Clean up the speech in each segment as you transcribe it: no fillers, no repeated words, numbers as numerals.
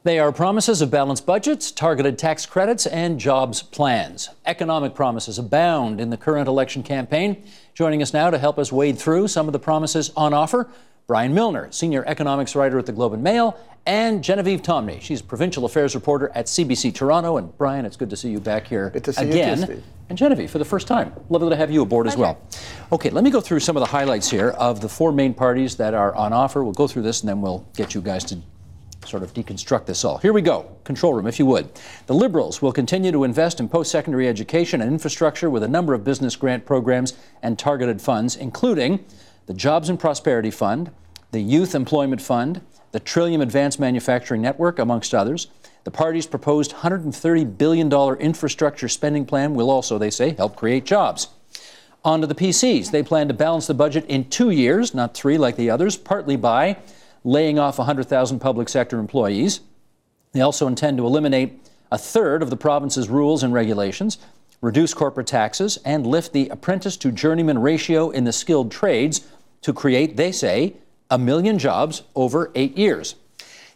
They are promises of balanced budgets, targeted tax credits, and jobs plans. Economic promises abound in the current election campaign. Joining us now to help us wade through some of the promises on offer, Brian Milner, senior economics writer at the Globe and Mail, and Genevieve Tomney. She's provincial affairs reporter at CBC Toronto. And Brian, it's good to see you back here good to see again. You too, Steve. And Genevieve, for the first time. Lovely to have you aboard as well. Okay, let me go through some of the highlights here of the four main parties that are on offer. We'll go through this and then we'll get you guys to sort of deconstruct this all. Here we go. Control room, if you would. The Liberals will continue to invest in post-secondary education and infrastructure with a number of business grant programs and targeted funds, including the Jobs and Prosperity Fund, the Youth Employment Fund, the Trillium Advanced Manufacturing Network, amongst others. The party's proposed $130 billion infrastructure spending plan will also, they say, help create jobs. On to the PCs. They plan to balance the budget in 2 years, not 3 like the others, partly by laying off 100,000 public sector employees. They also intend to eliminate a third of the province's rules and regulations, reduce corporate taxes, and lift the apprentice to journeyman ratio in the skilled trades to create, they say, 1 million jobs over 8 years.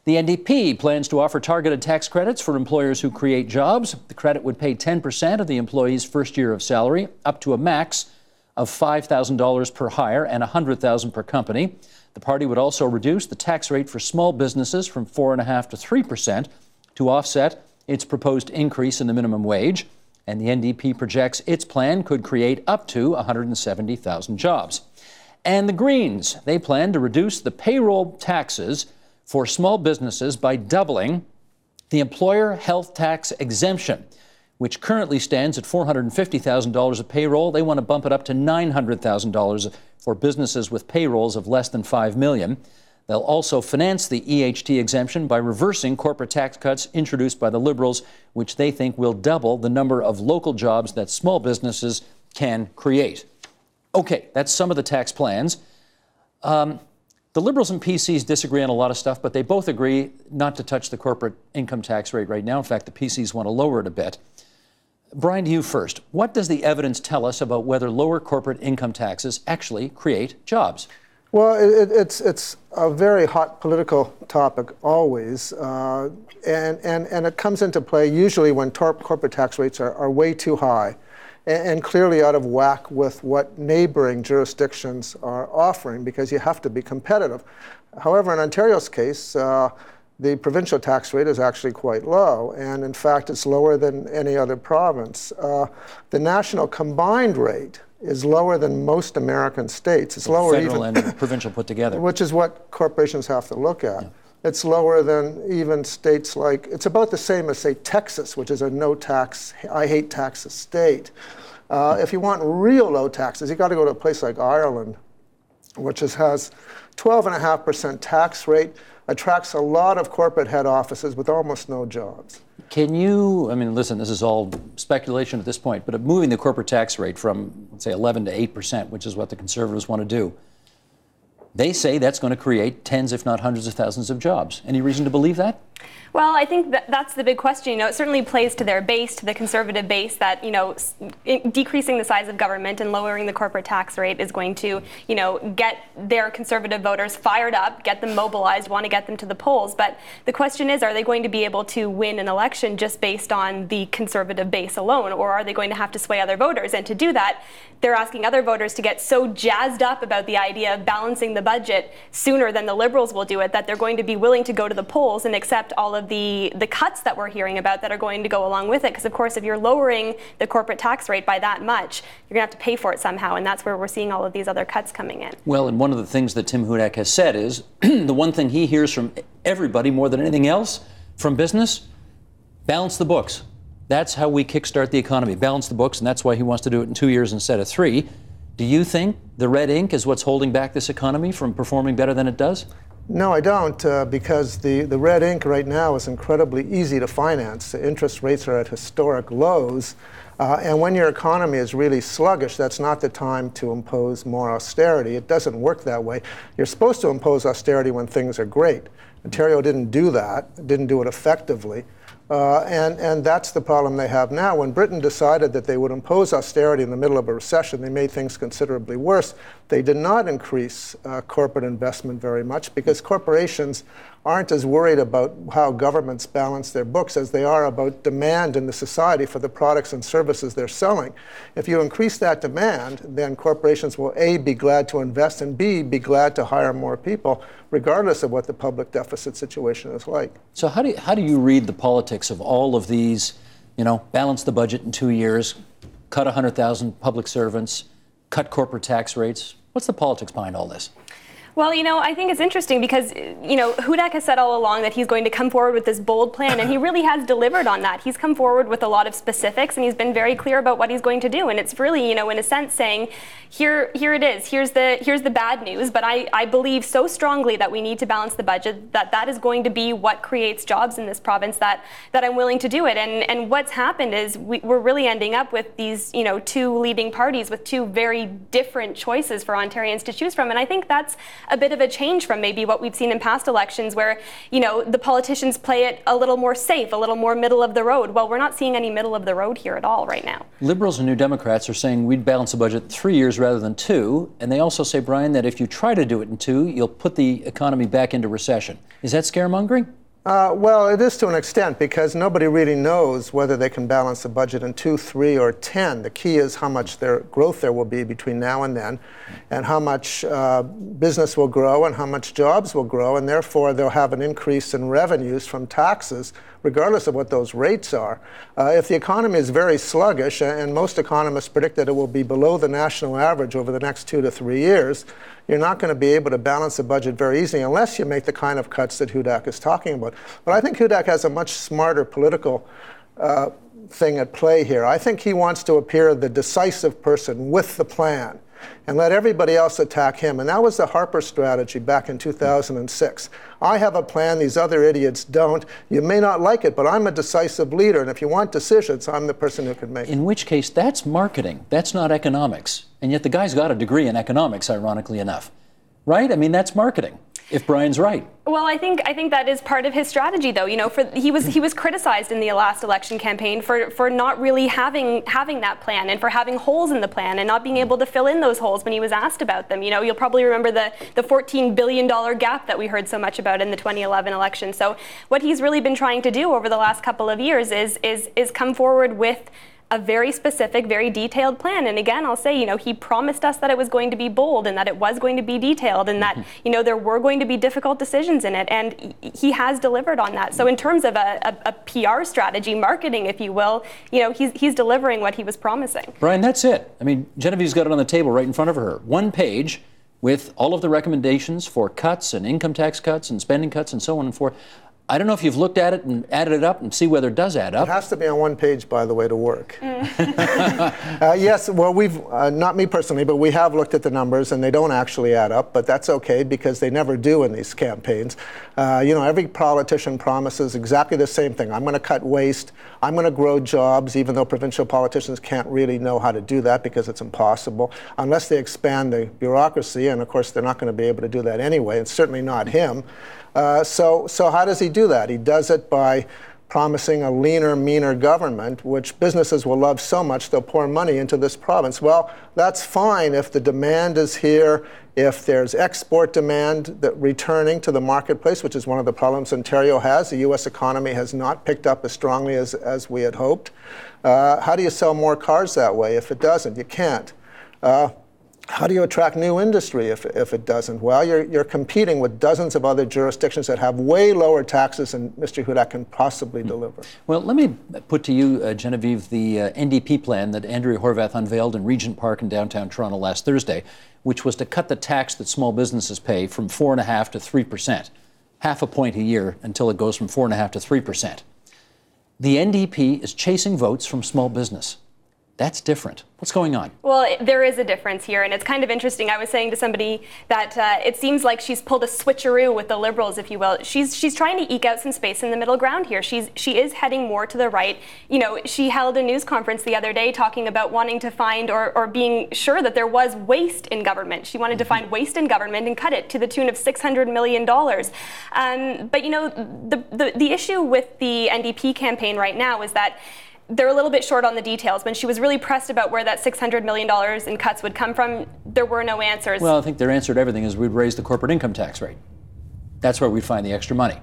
The NDP plans to offer targeted tax credits for employers who create jobs. The credit would pay 10% of the employee's first year of salary, up to a max of $5,000 per hire and $100,000 per company. The party would also reduce the tax rate for small businesses from 4.5% to 3% to offset its proposed increase in the minimum wage. And the NDP projects its plan could create up to 170,000 jobs. And the Greens, they plan to reduce the payroll taxes for small businesses by doubling the employer health tax exemption, which currently stands at $450,000 of payroll. They want to bump it up to $900,000 for businesses with payrolls of less than $5 million. They'll also finance the EHT exemption by reversing corporate tax cuts introduced by the Liberals, which they think will double the number of local jobs that small businesses can create. Okay, that's some of the tax plans. The Liberals and PCs disagree on a lot of stuff, but they both agree not to touch the corporate income tax rate right now. In fact, the PCs want to lower it a bit. Brian, to you first. What does the evidence tell us about whether lower corporate income taxes actually create jobs? Well, it's a very hot political topic always, and it comes into play usually when corporate tax rates are way too high and clearly out of whack with what neighboring jurisdictions are offering, because you have to be competitive. However, in Ontario's case, the provincial tax rate is actually quite low, and in fact, it's lower than any other province. The national combined rate is lower than most American states. It's lower federal and provincial put together. Which is what corporations have to look at. Yeah. It's lower than even states like, it's about the same as, say, Texas, which is a no-tax, I hate taxes state. If you want real low taxes, you got to go to a place like Ireland, which has 12.5% tax rate, attracts a lot of corporate head offices with almost no jobs. Can you, I mean, listen, this is all speculation at this point, but moving the corporate tax rate from, let's say, 11 to 8%, which is what the Conservatives want to do, they say that's going to create tens, if not hundreds of thousands of jobs. Any reason to believe that? Well, I think that's the big question. You know, it certainly plays to their base, to the Conservative base, that, you know, decreasing the size of government and lowering the corporate tax rate is going to, you know, get their Conservative voters fired up, get them mobilized, want to get them to the polls. But the question is, are they going to be able to win an election just based on the Conservative base alone, or are they going to have to sway other voters? And to do that, they're asking other voters to get so jazzed up about the idea of balancing the budget sooner than the Liberals will do it, that they're going to be willing to go to the polls and accept all of the cuts that we're hearing about that are going to go along with it. Because, of course, if you're lowering the corporate tax rate by that much, you're going to have to pay for it somehow, and that's where we're seeing all of these other cuts coming in. Well, and one of the things that Tim Hudak has said is the one thing he hears from everybody more than anything else from business, balance the books. That's how we kickstart the economy, balance the books, and that's why he wants to do it in 2 years instead of 3. Do you think the red ink is what's holding back this economy from performing better than it does? No, I don't, because the red ink right now is incredibly easy to finance. The interest rates are at historic lows, and when your economy is really sluggish, that's not the time to impose more austerity. It doesn't work that way. You're supposed to impose austerity when things are great. Ontario didn't do that, didn't do it effectively. And that's the problem they have now. When Britain decided that they would impose austerity in the middle of a recession, they made things considerably worse. They did not increase corporate investment very much because corporations aren't as worried about how governments balance their books as they are about demand in the society for the products and services they're selling. If you increase that demand, then corporations will A, be glad to invest, and B, be glad to hire more people, regardless of what the public deficit situation is like. So how do you read the politics of all of these, balance the budget in 2 years, cut 100,000 public servants, cut corporate tax rates? What's the politics behind all this? Well, I think it's interesting because, Hudak has said all along that he's going to come forward with this bold plan, and he really has delivered on that. He's come forward with a lot of specifics, and he's been very clear about what he's going to do. And it's really, in a sense, saying, here it is. Here's the bad news. But I believe so strongly that we need to balance the budget, that is going to be what creates jobs in this province, that I'm willing to do it. And what's happened is we're really ending up with these, two leading parties with two very different choices for Ontarians to choose from. And I think that's a bit of a change from maybe what we've seen in past elections where, the politicians play it a little more safe, a little more middle of the road. Well, we're not seeing any middle of the road here at all right now. Liberals and New Democrats are saying we'd balance the budget 3 years rather than 2. And they also say, Brian, that if you try to do it in 2, you'll put the economy back into recession. Is that scaremongering? Well, it is to an extent because nobody really knows whether they can balance the budget in 2, 3, or 10. The key is how much growth there will be between now and then, and how much business will grow and how much jobs will grow, and therefore they'll have an increase in revenues from taxes, regardless of what those rates are. If the economy is very sluggish, and most economists predict that it will be below the national average over the next 2 to 3 years, you're not going to be able to balance the budget very easily unless you make the kind of cuts that Hudak is talking about. But I think Hudak has a much smarter political thing at play here. I think he wants to appear the decisive person with the plan and let everybody else attack him. And that was the Harper strategy back in 2006. I have a plan, these other idiots don't. You may not like it, but I'm a decisive leader, and if you want decisions, I'm the person who can make it. In which case, that's marketing. That's not economics. And yet the guy's got a degree in economics, ironically enough. Right? I mean, that's marketing, if Brian's right. Well, I think that is part of his strategy, though. He was criticized in the last election campaign for not really having that plan and for having holes in the plan and not being able to fill in those holes when he was asked about them. You'll probably remember the $14 billion gap that we heard so much about in the 2011 election. So what he's really been trying to do over the last couple of years is come forward with a very specific, very detailed plan. And again, I'll say, he promised us that it was going to be bold and that it was going to be detailed and that, there were going to be difficult decisions in it. And he has delivered on that. So in terms of a PR strategy, marketing, if you will, he's delivering what he was promising. Brian, that's it. I mean, Genevieve's got it on the table right in front of her. One page with all of the recommendations for cuts and income tax cuts and spending cuts and so on and forth. I don't know if you've looked at it and added it up and see whether it does add up. It has to be on one page, by the way, to work. Yes, well, we've, not me personally, but we have looked at the numbers and they don't actually add up, but that's okay because they never do in these campaigns. Every politician promises exactly the same thing. I'm going to cut waste. I'm going to grow jobs, even though provincial politicians can't really know how to do that because it's impossible, unless they expand the bureaucracy, and of course they're not going to be able to do that anyway, and certainly not him. So how does he do that? He does it by promising a leaner, meaner government, which businesses will love so much they'll pour money into this province. Well, that's fine if the demand is here, if there's export demand that returning to the marketplace, which is one of the problems Ontario has. The U.S. economy has not picked up as strongly as we had hoped. How do you sell more cars that way if it doesn't? You can't. How do you attract new industry if it doesn't? Well, you're competing with dozens of other jurisdictions that have way lower taxes than Mr. Hudak can possibly deliver. Well, let me put to you, Genevieve, the NDP plan that Andrea Horwath unveiled in Regent Park in downtown Toronto last Thursday, which was to cut the tax that small businesses pay from 4.5% to 3%, half a point a year until it goes from 4.5% to 3%. The NDP is chasing votes from small business. That's different. What's going on? Well, there is a difference here, and it's kind of interesting. I was saying to somebody that it seems like she's pulled a switcheroo with the Liberals, if you will. She's trying to eke out some space in the middle ground here. She is heading more to the right. She held a news conference the other day talking about wanting to find or being sure that there was waste in government. She wanted to find waste in government and cut it to the tune of $600 million. But the issue with the NDP campaign right now is that they're a little bit short on the details. When she was really pressed about where that $600 million in cuts would come from, there were no answers. Well, I think their answer to everything is we'd raise the corporate income tax rate. That's where we'd find the extra money.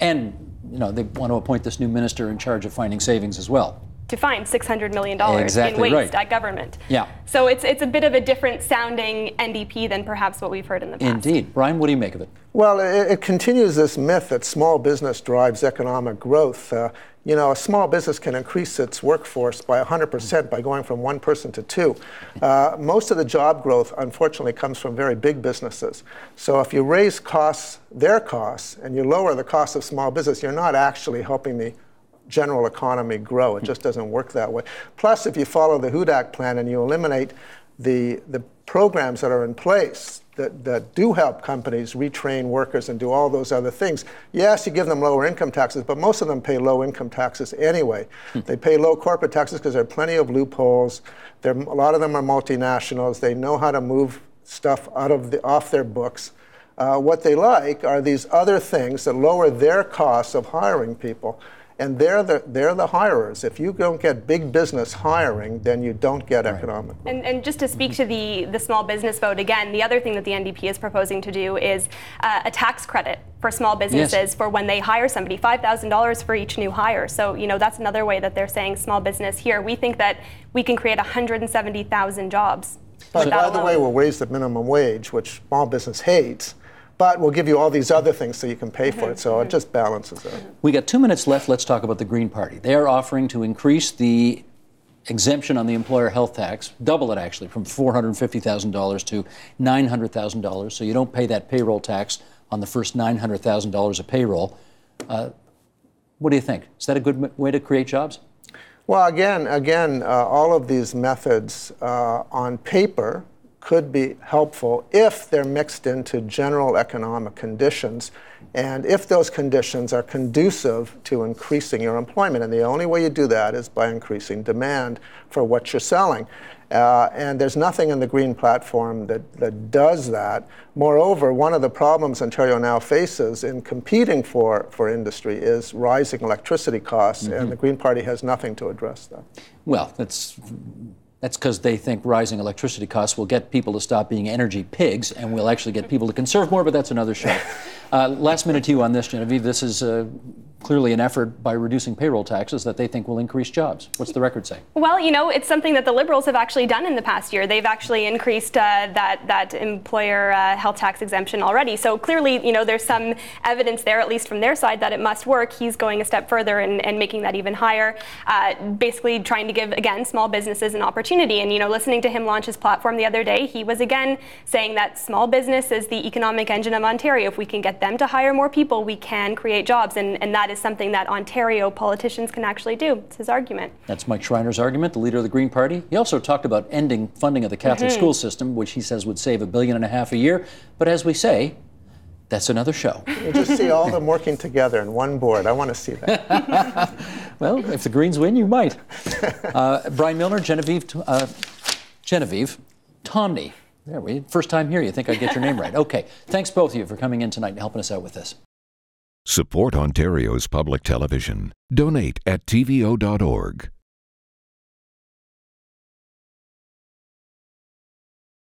And, they want to appoint this new minister in charge of finding savings as well. To find $600 million Exactly in waste right. at government. Yeah. So it's a bit of a different sounding NDP than perhaps what we've heard in the past. Indeed. Brian, what do you make of it? Well, it continues this myth that small business drives economic growth. A small business can increase its workforce by 100% by going from one person to two. Most of the job growth, unfortunately, comes from very big businesses. So if you raise their costs, and you lower the cost of small business, you're not actually helping the general economy grow. It just doesn't work that way. Plus, if you follow the HUDAC plan and you eliminate the programs that are in place that do help companies retrain workers and do all those other things, yes, you give them lower income taxes, but most of them pay low income taxes anyway. They pay low corporate taxes because there are plenty of loopholes. A lot of them are multinationals. They know how to move stuff off their books. What they like are these other things that lower their costs of hiring people. And they're the hirers. If you don't get big business hiring, then you don't get economic growth. And just to speak to the small business vote again, the other thing that the NDP is proposing to do is a tax credit for small businesses for when they hire somebody, $5,000 for each new hire. So, that's another way that they're saying small business here. We think that we can create 170,000 jobs. But by the way, we'll raise the minimum wage, which small business hates. But we'll give you all these other things so you can pay for it. So it just balances out. We got 2 minutes left. Let's talk about the Green Party. They are offering to increase the exemption on the employer health tax, double it actually, from $450,000 to $900,000. So you don't pay that payroll tax on the first $900,000 of payroll. What do you think? Is that a good way to create jobs? Well, again, all of these methods on paper could be helpful if they're mixed into general economic conditions and if those conditions are conducive to increasing your employment. And the only way you do that is by increasing demand for what you're selling. And there's nothing in the Green Platform that does that. Moreover, one of the problems Ontario now faces in competing for industry is rising electricity costs, and the Green Party has nothing to address that. Well, that's because they think rising electricity costs will get people to stop being energy pigs and will actually get people to conserve more, but that's another show. Last minute to you on this, Genevieve. This is clearly an effort by reducing payroll taxes that they think will increase jobs. What's the record say? Well, it's something that the Liberals have actually done in the past year. They've actually increased that employer health tax exemption already. So clearly, there's some evidence there, at least from their side, that it must work. He's going a step further and making that even higher, basically trying to give, again, small businesses an opportunity. And, listening to him launch his platform the other day, he was again saying that small business is the economic engine of Ontario. If we can get them to hire more people, we can create jobs. And that is something that Ontario politicians can actually do. It's his argument. That's Mike Schreiner's argument, the leader of the Green Party. He also talked about ending funding of the Catholic school system, which he says would save $1.5 billion a year. But as we say, that's another show. You just see all of them working together in one board. I want to see that. Well, if the Greens win, you might. Brian Milner, Genevieve, Tomney. There we first time here. You think I'd get your name right. Okay. Thanks both of you for coming in tonight and helping us out with this. Support Ontario's public television. Donate at tvo.org.